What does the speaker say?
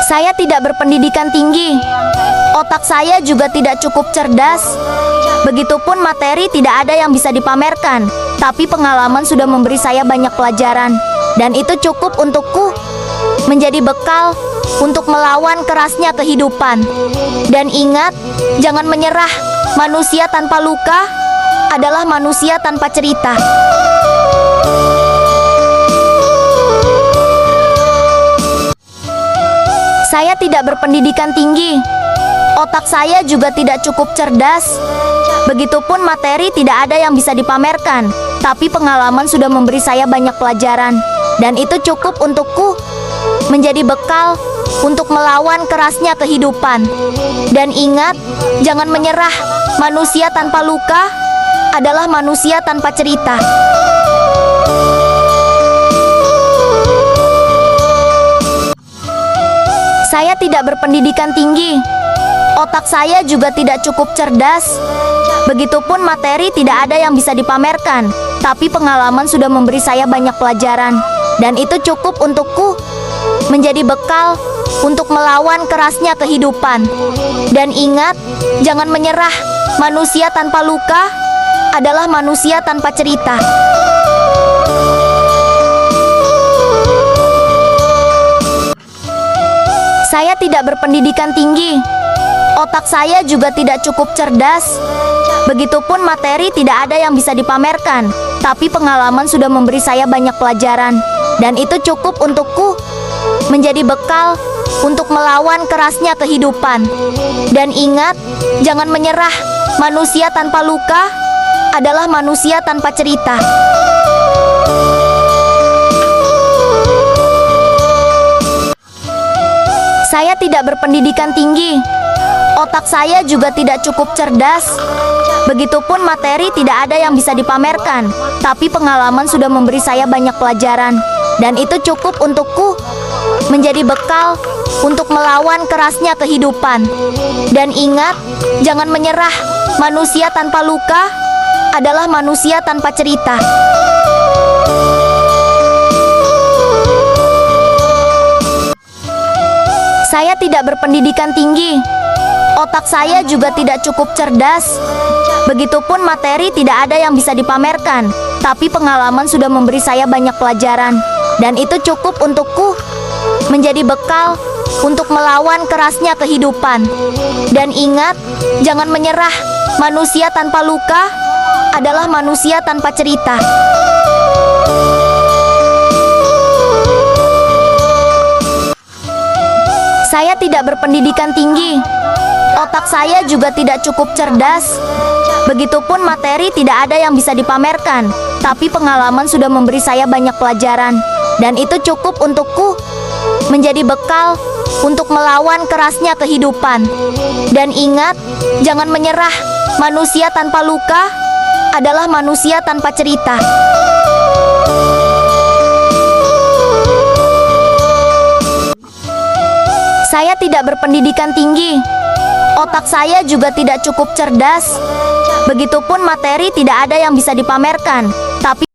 Saya tidak berpendidikan tinggi. Otak saya juga tidak cukup cerdas. Begitupun materi tidak ada yang bisa dipamerkan. Tapi pengalaman sudah memberi saya banyak pelajaran. Dan itu cukup untukku menjadi bekal untuk melawan kerasnya kehidupan. Dan ingat, jangan menyerah. Manusia tanpa luka adalah manusia tanpa cerita. Saya tidak berpendidikan tinggi. Otak saya juga tidak cukup cerdas. Begitupun materi tidak ada yang bisa dipamerkan. Tapi pengalaman sudah memberi saya banyak pelajaran. Dan itu cukup untukku menjadi bekal untuk melawan kerasnya kehidupan. Dan ingat, jangan menyerah. Manusia tanpa luka adalah manusia tanpa cerita. Saya tidak berpendidikan tinggi. Otak saya juga tidak cukup cerdas. Begitupun materi tidak ada yang bisa dipamerkan. Tapi pengalaman sudah memberi saya banyak pelajaran. Dan itu cukup untukku menjadi bekal untuk melawan kerasnya kehidupan. Dan ingat, jangan menyerah. Manusia tanpa luka adalah manusia tanpa cerita. Saya tidak berpendidikan tinggi. Otak saya juga tidak cukup cerdas. Begitupun materi tidak ada yang bisa dipamerkan. Tapi pengalaman sudah memberi saya banyak pelajaran. Dan itu cukup untukku menjadi bekal untuk melawan kerasnya kehidupan. Dan ingat, jangan menyerah. Manusia tanpa luka adalah manusia tanpa cerita. Saya tidak berpendidikan tinggi. Otak saya juga tidak cukup cerdas. Begitupun materi tidak ada yang bisa dipamerkan. Tapi pengalaman sudah memberi saya banyak pelajaran. Dan itu cukup untukku menjadi bekal untuk melawan kerasnya kehidupan. Dan ingat, jangan menyerah. Manusia tanpa luka adalah manusia tanpa cerita. Saya tidak berpendidikan tinggi. Otak saya juga tidak cukup cerdas. Begitupun materi tidak ada yang bisa dipamerkan. Tapi pengalaman sudah memberi saya banyak pelajaran. Dan itu cukup untukku menjadi bekal untuk melawan kerasnya kehidupan. Dan ingat, jangan menyerah. Manusia tanpa luka adalah manusia tanpa cerita. Saya tidak berpendidikan tinggi. Otak saya juga tidak cukup cerdas. Begitupun materi tidak ada yang bisa dipamerkan. Tapi pengalaman sudah memberi saya banyak pelajaran. Dan itu cukup untukku menjadi bekal untuk melawan kerasnya kehidupan. Dan ingat, jangan menyerah. Manusia tanpa luka adalah manusia tanpa cerita. Saya tidak berpendidikan tinggi. Otak saya juga tidak cukup cerdas. Begitupun materi tidak ada yang bisa dipamerkan. Tapi